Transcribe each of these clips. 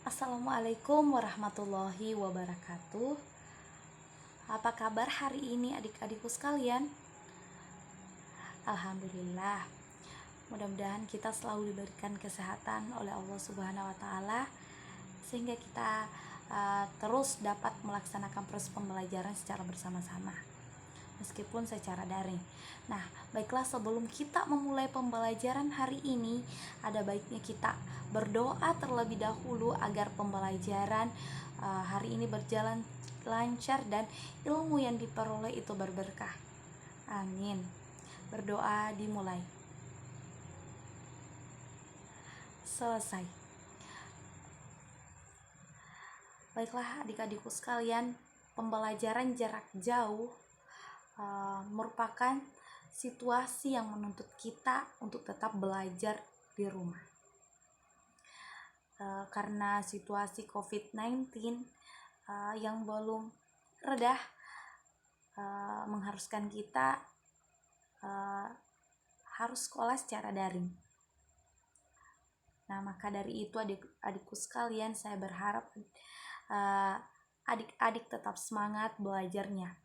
Assalamualaikum warahmatullahi wabarakatuh. Apa kabar hari ini adik-adikku sekalian? Alhamdulillah. Mudah-mudahan kita selalu diberikan kesehatan oleh Allah Subhanahu wa taala sehingga kita terus dapat melaksanakan proses pembelajaran secara bersama-sama meskipun secara daring. Nah, baiklah, sebelum kita memulai pembelajaran hari ini, ada baiknya kita berdoa terlebih dahulu agar pembelajaran hari ini berjalan lancar dan ilmu yang diperoleh itu berberkah. Amin. Berdoa dimulai. Selesai. Baiklah adik-adikku sekalian, pembelajaran jarak jauh merupakan situasi yang menuntut kita untuk tetap belajar di rumah. Karena situasi COVID-19 yang belum reda mengharuskan kita harus sekolah secara daring. Nah, maka dari itu adik-adikku sekalian, saya berharap adik-adik tetap semangat belajarnya.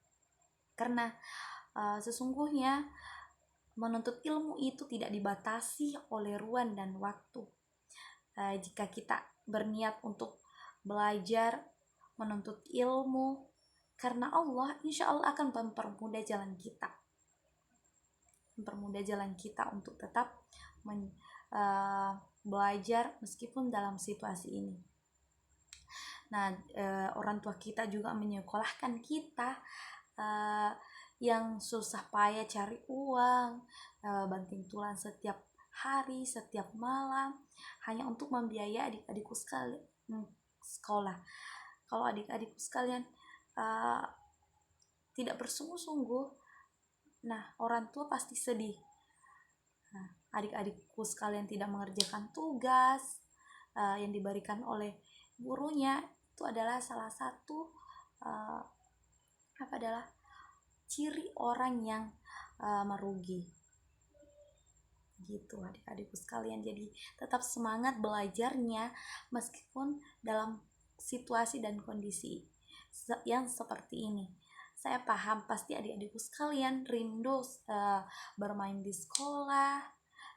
Karena sesungguhnya menuntut ilmu itu tidak dibatasi oleh ruang dan waktu. Jika kita berniat untuk belajar, menuntut ilmu karena Allah, insya Allah akan mempermudah jalan kita. Mempermudah jalan kita untuk tetap belajar meskipun dalam situasi ini. Nah, orang tua kita juga menyekolahkan kita yang susah payah cari uang, banting tulang setiap hari, setiap malam, hanya untuk membiayai adik-adikku sekalian sekolah. Kalau adik-adikku sekalian tidak bersungguh-sungguh, nah orang tua pasti sedih. Nah, adik-adikku sekalian tidak mengerjakan tugas yang diberikan oleh gurunya, itu adalah salah satu adalah ciri orang yang merugi. Gitu adik-adikku sekalian. Jadi tetap semangat belajarnya meskipun dalam situasi dan kondisi yang seperti ini. Saya paham pasti adik-adikku sekalian rindu bermain di sekolah,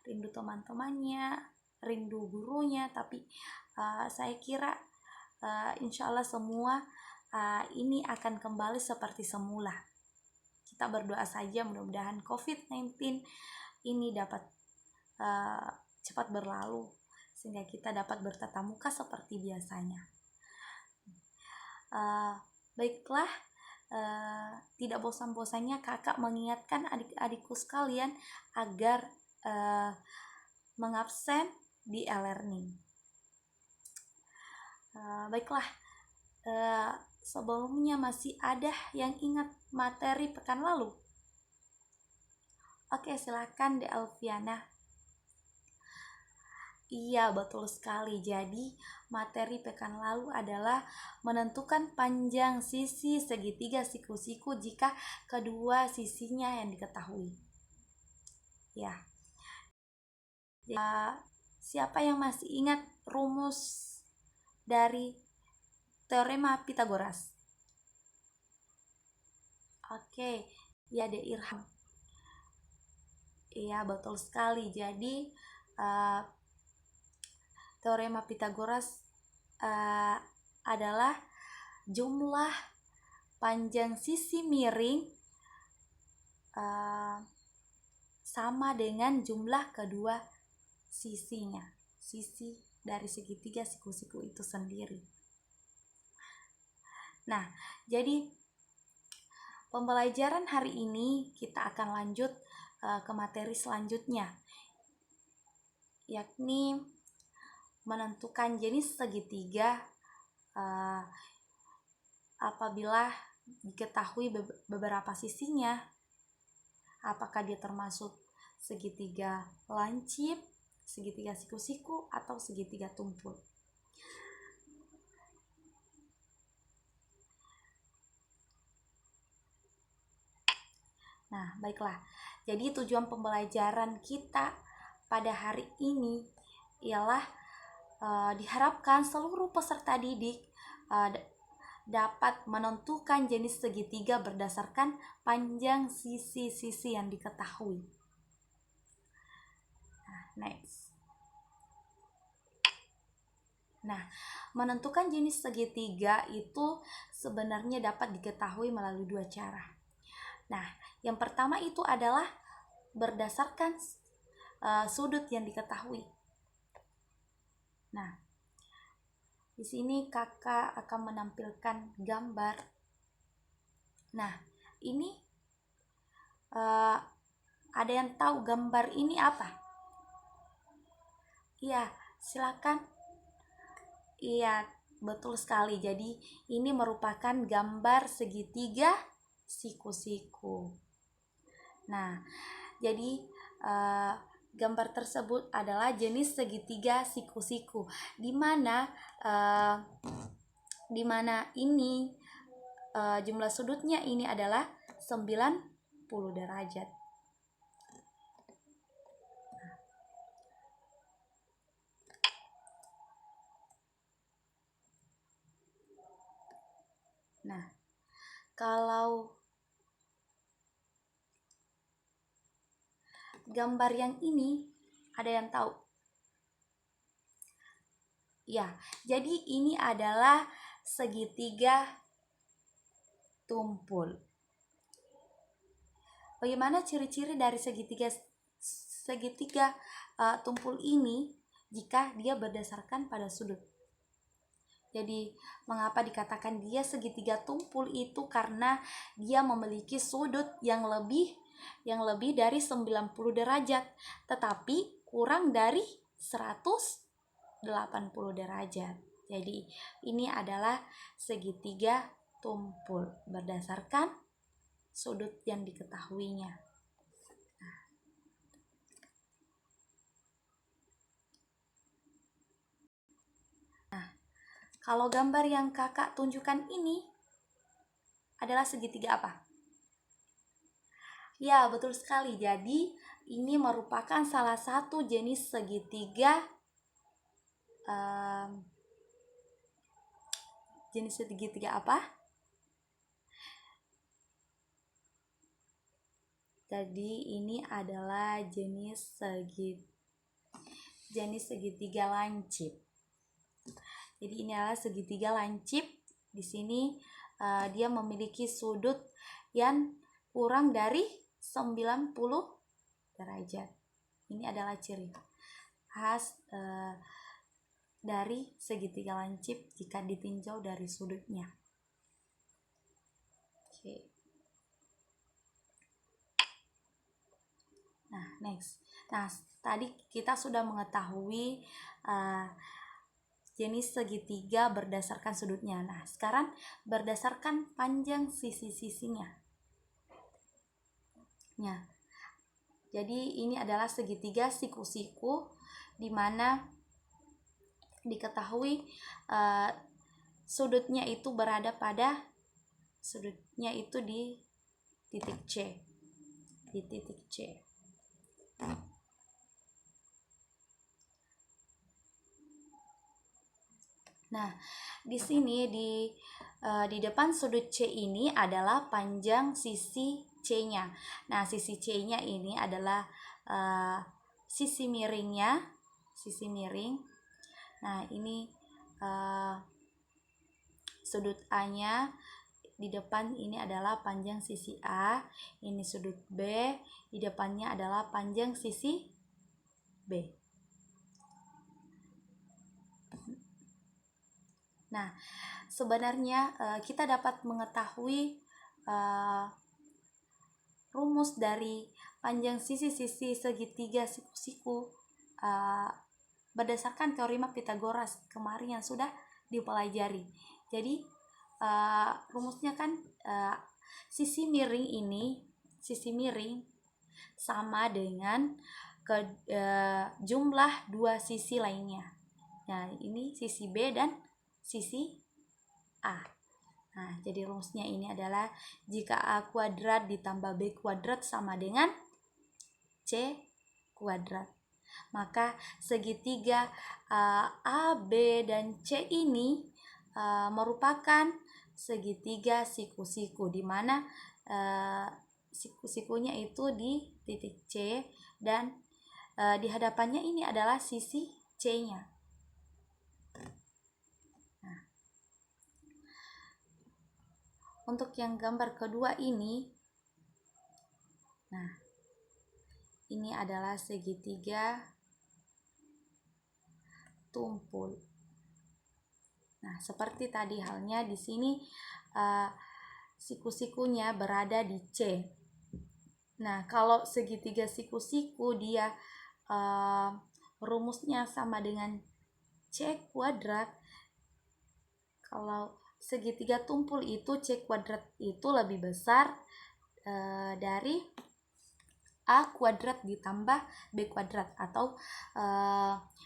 rindu teman-temannya, rindu gurunya, tapi saya kira insya Allah semua ini akan kembali seperti semula. Kita berdoa saja mudah-mudahan COVID-19 ini dapat cepat berlalu sehingga kita dapat bertatap muka seperti biasanya. Baiklah, tidak bosan-bosannya kakak mengingatkan adik-adikku sekalian agar mengabsen di e-learning. Baiklah, sebelumnya masih ada yang ingat materi pekan lalu? Oke, silakan De Alfiana. Iya, betul sekali. Jadi materi pekan lalu adalah menentukan panjang sisi segitiga siku-siku jika kedua sisinya yang diketahui. Ya. Siapa yang masih ingat rumus dari teorema Pitagoras? Oke, ya De Irham. Iya, betul sekali. Jadi teorema Pitagoras adalah jumlah panjang sisi miring sama dengan jumlah kedua sisinya, sisi dari segitiga siku-siku itu sendiri. Nah, jadi pembelajaran hari ini kita akan lanjut ke materi selanjutnya, yakni menentukan jenis segitiga apabila diketahui beberapa sisinya, apakah dia termasuk segitiga lancip, segitiga siku-siku, atau segitiga tumpul. Nah, baiklah. Jadi tujuan pembelajaran kita pada hari ini ialah diharapkan seluruh peserta didik dapat menentukan jenis segitiga berdasarkan panjang sisi-sisi yang diketahui. Next. Nah, menentukan jenis segitiga itu sebenarnya dapat diketahui melalui dua cara. Nah, yang pertama itu adalah berdasarkan sudut yang diketahui. Nah, di sini kakak akan menampilkan gambar. Nah, ini ada yang tahu gambar ini apa? Iya, silakan. Iya, betul sekali. Jadi, ini merupakan gambar segitiga siku-siku. Nah, jadi gambar tersebut adalah jenis segitiga siku-siku, di mana ini jumlah sudutnya ini adalah 90 derajat. Nah, kalau gambar yang ini ada yang tahu? Ya, jadi ini adalah segitiga tumpul. Bagaimana ciri-ciri dari segitiga tumpul ini jika dia berdasarkan pada sudut? Jadi, mengapa dikatakan dia segitiga tumpul itu? Karena dia memiliki sudut yang lebih dari 90 derajat, tetapi kurang dari 180 derajat. Jadi, ini adalah segitiga tumpul berdasarkan sudut yang diketahuinya. Kalau gambar yang kakak tunjukkan ini adalah segitiga apa? Ya, betul sekali. Jadi, ini merupakan salah satu jenis segitiga jenis segitiga apa? Jadi, ini adalah jenis segitiga lancip. Jadi ini adalah segitiga lancip. Di sini dia memiliki sudut yang kurang dari 90 derajat. Ini adalah ciri khas dari segitiga lancip jika ditinjau dari sudutnya. Oke. Nah, next. Nah, tadi kita sudah mengetahui jenis segitiga berdasarkan sudutnya. Nah, sekarang berdasarkan panjang sisi-sisinya. Ya. Jadi ini adalah segitiga siku-siku di mana diketahui sudutnya itu berada pada sudutnya itu di titik C. Di titik C. Nah, di sini di depan sudut C ini adalah panjang sisi C-nya. Nah, sisi C-nya ini adalah sisi miringnya, sisi miring. Nah, ini sudut A-nya di depan ini adalah panjang sisi A. Ini sudut B, di depannya adalah panjang sisi B. Nah, sebenarnya kita dapat mengetahui rumus dari panjang sisi-sisi segitiga siku-siku berdasarkan teorema Pythagoras kemarin yang sudah dipelajari. Jadi rumusnya kan sisi miring sama dengan jumlah dua sisi lainnya. Nah, ini sisi B dan sisi A. Nah, jadi rumusnya ini adalah jika A kuadrat ditambah B kuadrat sama dengan C kuadrat. Maka segitiga A, B, dan C ini merupakan segitiga siku-siku, di mana siku-sikunya itu di titik C, dan di hadapannya ini adalah sisi C-nya. Nah, untuk yang gambar kedua ini, nah ini adalah segitiga tumpul. Nah, seperti tadi halnya di sini siku-sikunya berada di C. Nah, kalau segitiga siku-siku dia rumusnya sama dengan C kuadrat. Kalau segitiga tumpul itu C kuadrat itu lebih besar dari A kuadrat ditambah B kuadrat, atau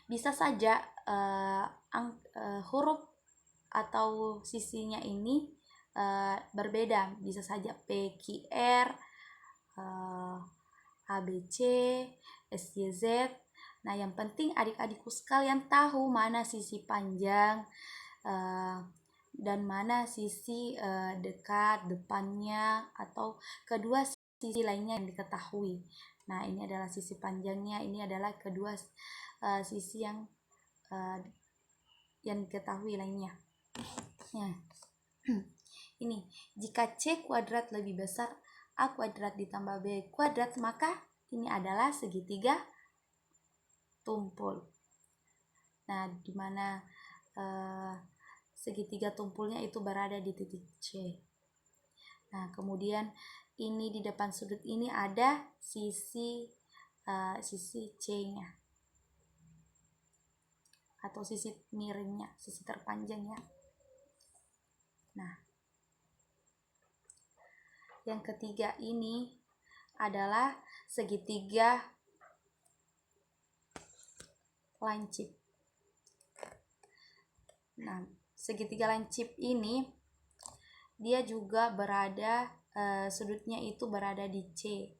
bisa saja huruf atau sisinya ini berbeda, bisa saja P, Q, R, A, B, C, S, Y, Z. Nah, yang penting adik-adikku sekalian tahu mana sisi panjang dan mana sisi dekat, depannya, atau kedua sisi lainnya yang diketahui. Nah, ini adalah sisi panjangnya, ini adalah kedua sisi yang diketahui lainnya. Nah, ini jika C kuadrat lebih besar A kuadrat ditambah B kuadrat, maka ini adalah segitiga tumpul. Nah, di mana segitiga tumpulnya itu berada di titik C. Nah, kemudian ini di depan sudut ini ada sisi C-nya atau sisi miringnya, sisi terpanjangnya. Nah, yang ketiga ini adalah segitiga lancip. Nah, segitiga lancip ini dia juga berada sudutnya itu berada di C.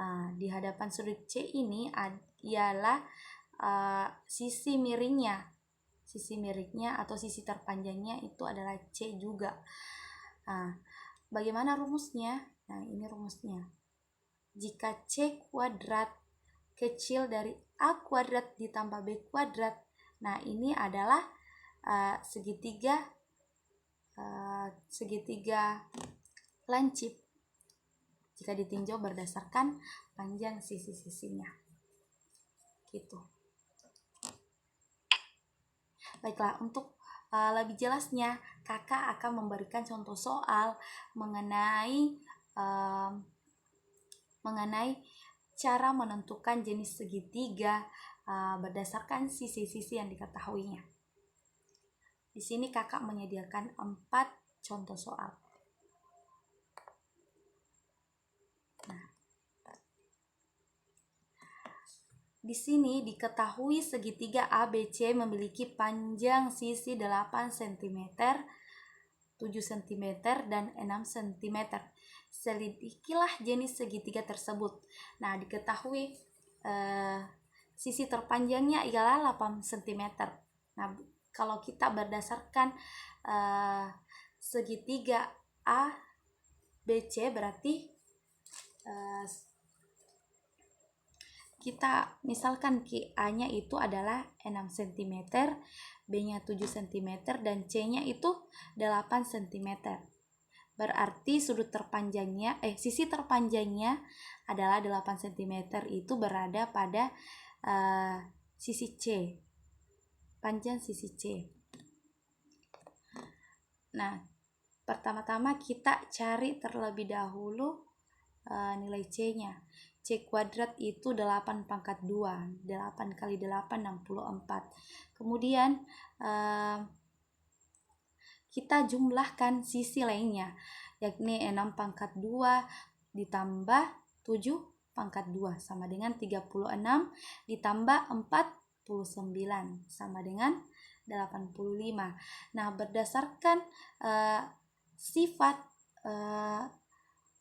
Nah, di hadapan sudut C ini ialah sisi miringnya. Sisi miringnya atau sisi terpanjangnya itu adalah C juga. Nah, bagaimana rumusnya? Nah, ini rumusnya. Jika C kuadrat kecil dari A kuadrat ditambah B kuadrat, nah ini adalah segitiga lancip jika ditinjau berdasarkan panjang sisi-sisinya. Gitu. Baiklah, untuk lebih jelasnya kakak akan memberikan contoh soal mengenai cara menentukan jenis segitiga berdasarkan sisi-sisi yang diketahuinya. Di sini kakak menyediakan 4 contoh soal. Nah, di sini diketahui segitiga ABC memiliki panjang sisi 8 cm, 7 cm, dan 6 cm. Selidikilah jenis segitiga tersebut. Nah, diketahui sisi terpanjangnya ialah 8 cm. Nah, kalau kita berdasarkan segitiga ABC berarti kita misalkan A-nya itu adalah 6 cm, B-nya 7 cm, dan C-nya itu 8 cm. Berarti sisi terpanjangnya adalah 8 cm itu berada pada sisi C. Panjang sisi C. Nah, pertama-tama kita cari terlebih dahulu nilai C-nya. C kuadrat itu 8 pangkat 2. 8 kali 8, 64. Kemudian kita jumlahkan sisi lainnya, yakni 6 pangkat 2 ditambah 7 pangkat 2 sama dengan 36 ditambah 49 sama dengan 85. Nah, berdasarkan sifat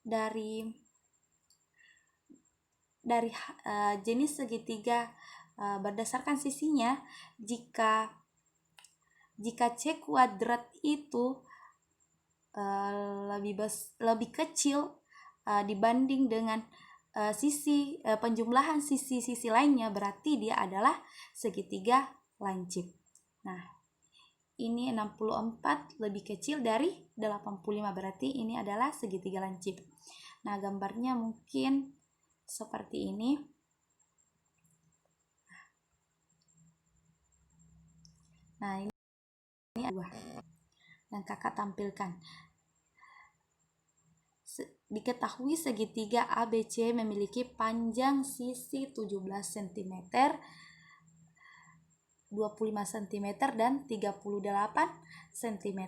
dari dari jenis segitiga berdasarkan sisinya, jika C kuadrat itu lebih kecil dibanding dengan penjumlahan sisi-sisi lainnya, berarti dia adalah segitiga lancip. Nah, ini 64 lebih kecil dari 85, berarti ini adalah segitiga lancip. Nah, gambarnya mungkin seperti ini. Nah, ini dua yang kakak tampilkan. Diketahui segitiga ABC memiliki panjang sisi 17 cm, 25 cm, dan 38 cm.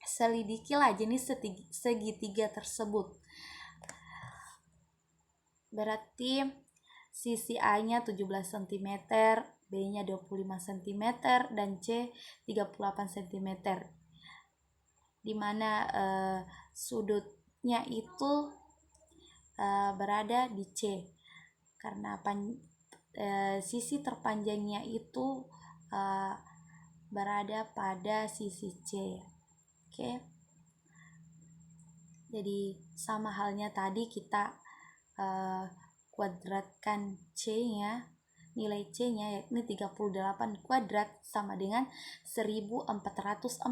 Selidikilah jenis segitiga tersebut. Berarti sisi A-nya 17 cm, B-nya 25 cm, dan C 38 cm. Dimana sudutnya itu berada di C, karena sisi terpanjangnya itu berada pada sisi C. Oke. Jadi sama halnya tadi kita kuadratkan C-nya, nilai C-nya yakni 38 kuadrat sama dengan 1444.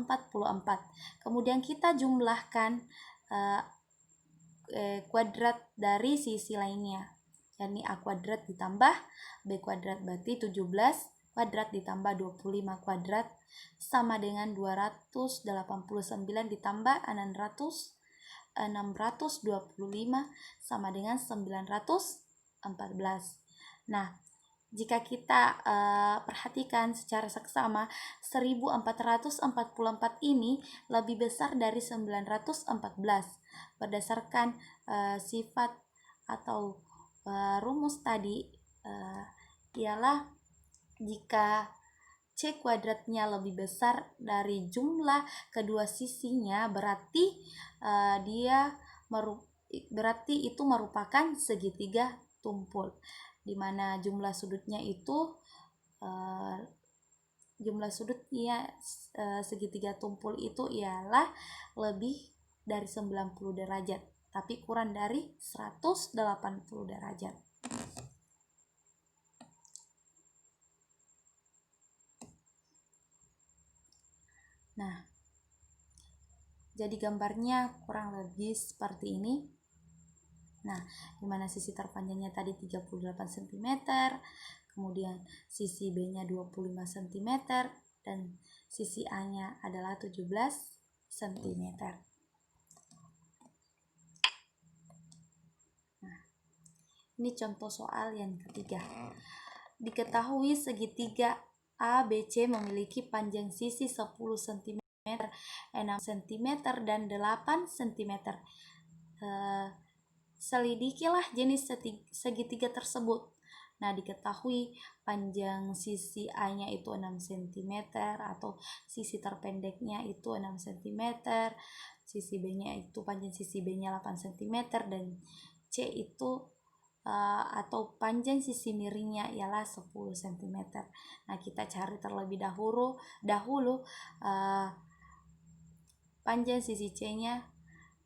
Kemudian kita jumlahkan kuadrat dari sisi lainnya, yakni A kuadrat ditambah B kuadrat, berarti 17 kuadrat ditambah 25 kuadrat sama dengan 289 ditambah 625 sama dengan 914. Nah, jika kita perhatikan secara seksama, 1444 ini lebih besar dari 914 berdasarkan sifat atau rumus tadi, ialah jika C kuadratnya lebih besar dari jumlah kedua sisinya, berarti itu merupakan segitiga tumpul, di mana jumlah sudutnya segitiga tumpul itu ialah lebih dari 90 derajat, tapi kurang dari 180 derajat. Nah, jadi gambarnya kurang lebih seperti ini. Nah, dimana sisi terpanjangnya tadi 38 cm, kemudian sisi B-nya 25 cm, dan sisi A-nya adalah 17 cm. Nah, ini contoh soal yang ketiga. Diketahui segitiga ABC memiliki panjang sisi 10 cm, 6 cm, dan 8 cm. Selidikilah jenis segitiga tersebut. Nah, diketahui panjang sisi A-nya itu 6 cm atau sisi terpendeknya itu 6 cm, sisi B-nya itu panjang sisi B-nya 8 cm, dan C itu atau panjang sisi miringnya ialah 10 cm. Nah, kita cari terlebih dahulu panjang sisi C-nya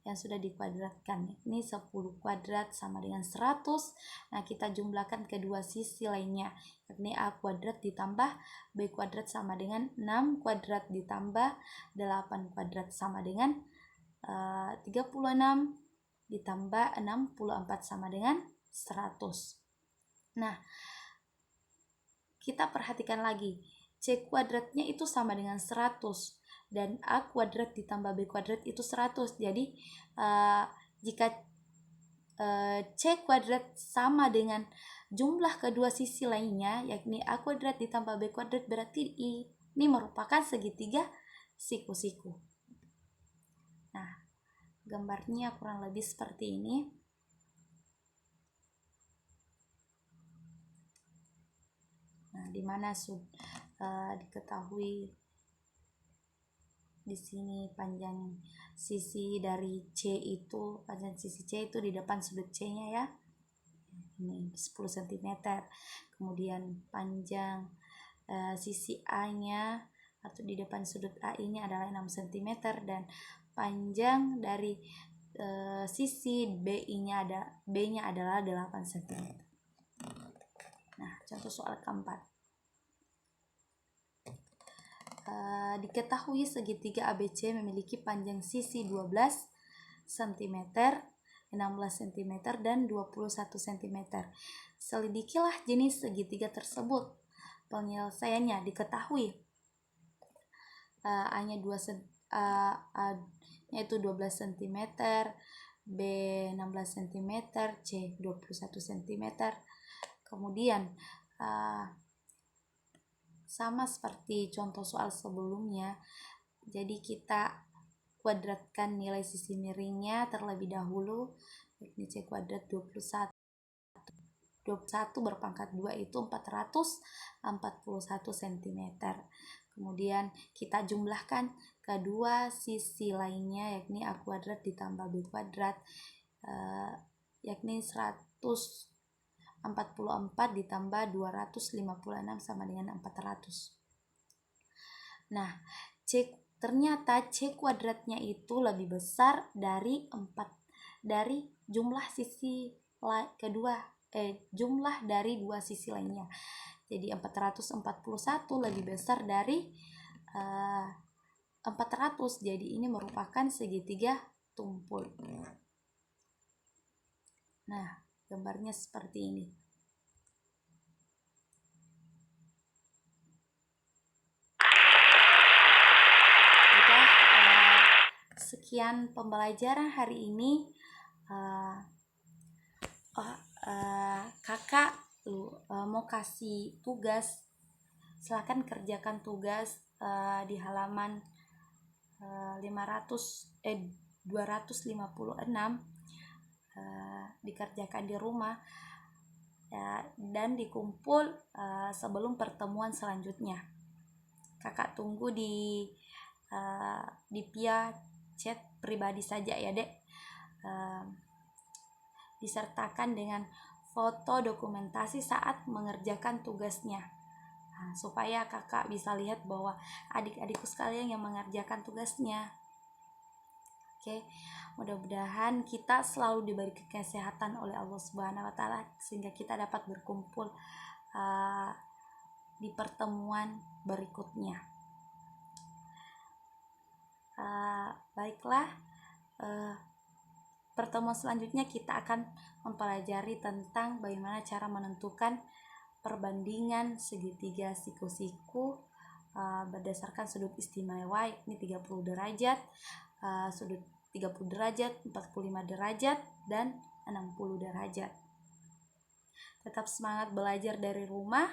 yang sudah dikuadratkan. Ini 10 kuadrat sama dengan 100. Nah, kita jumlahkan kedua sisi lainnya, yakni A kuadrat ditambah B kuadrat sama dengan 6 kuadrat ditambah 8 kuadrat sama dengan 36 ditambah 64 sama dengan 100. Nah, kita perhatikan lagi, C kuadratnya itu sama dengan 100 dan A kuadrat ditambah B kuadrat itu 100. Jadi jika C kuadrat sama dengan jumlah kedua sisi lainnya, yakni A kuadrat ditambah B kuadrat, berarti ini merupakan segitiga siku-siku. Nah, gambarnya kurang lebih seperti ini. Nah, dimana diketahui di sini panjang sisi dari C itu, panjang sisi C itu di depan sudut C-nya ya. ini 10 cm. Kemudian panjang sisi A-nya atau di depan sudut A ini adalah 6 cm, dan panjang dari sisi B-nya adalah 8 cm. Nah, contoh soal keempat. Diketahui segitiga ABC memiliki panjang sisi 12 cm, 16 cm, dan 21 cm. Selidikilah jenis segitiga tersebut. Penyelesaiannya diketahui A-nya 2 A-nya itu 12 cm, B 16 cm, C 21 cm. Kemudian sama seperti contoh soal sebelumnya, jadi kita kuadratkan nilai sisi miringnya terlebih dahulu, yakni C kuadrat 21 berpangkat 2 itu 441 cm. Kemudian kita jumlahkan kedua sisi lainnya, yakni A kuadrat ditambah B kuadrat, yakni 144 ditambah 256 sama dengan 400. Nah, ternyata C kuadratnya itu lebih besar dari jumlah sisi jumlah dari dua sisi lainnya. Jadi 441 lebih besar dari 400. Jadi ini merupakan segitiga tumpul. Nah, gambarnya seperti ini. Sekian pembelajaran hari ini. Kakak mau kasih tugas. Silakan kerjakan tugas di halaman 256, dikerjakan di rumah dan dikumpul sebelum pertemuan selanjutnya. Kakak tunggu di via chat pribadi saja ya, Dek. Disertakan dengan foto dokumentasi saat mengerjakan tugasnya, supaya kakak bisa lihat bahwa adik-adikku sekalian yang mengerjakan tugasnya. Oke, mudah-mudahan kita selalu diberi kesehatan oleh Allah Subhanahu wa Ta'ala, sehingga kita dapat berkumpul di pertemuan berikutnya. Baiklah, pertemuan selanjutnya kita akan mempelajari tentang bagaimana cara menentukan perbandingan segitiga siku-siku berdasarkan sudut istimewa, yakni 30 derajat, sudut 30 derajat, 45 derajat, dan 60 derajat. Tetap semangat belajar dari rumah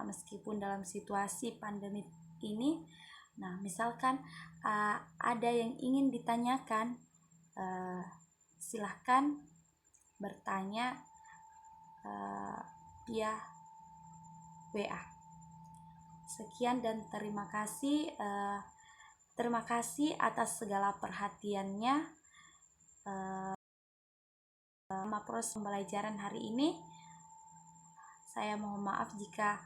meskipun dalam situasi pandemi ini. Nah, misalkan ada yang ingin ditanyakan, silahkan bertanya via WA. Sekian dan terima kasih. Terima kasih atas segala perhatiannya selama proses pembelajaran hari ini. Saya mohon maaf jika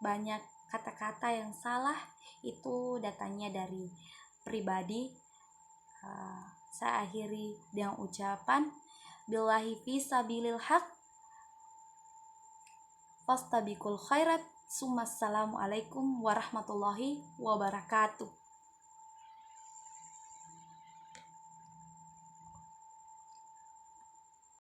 banyak kata-kata yang salah, itu datangnya dari pribadi. Saya akhiri dengan ucapan billahi fi sabilil haq fastabiqul khairat. Assalamualaikum warahmatullahi wabarakatuh.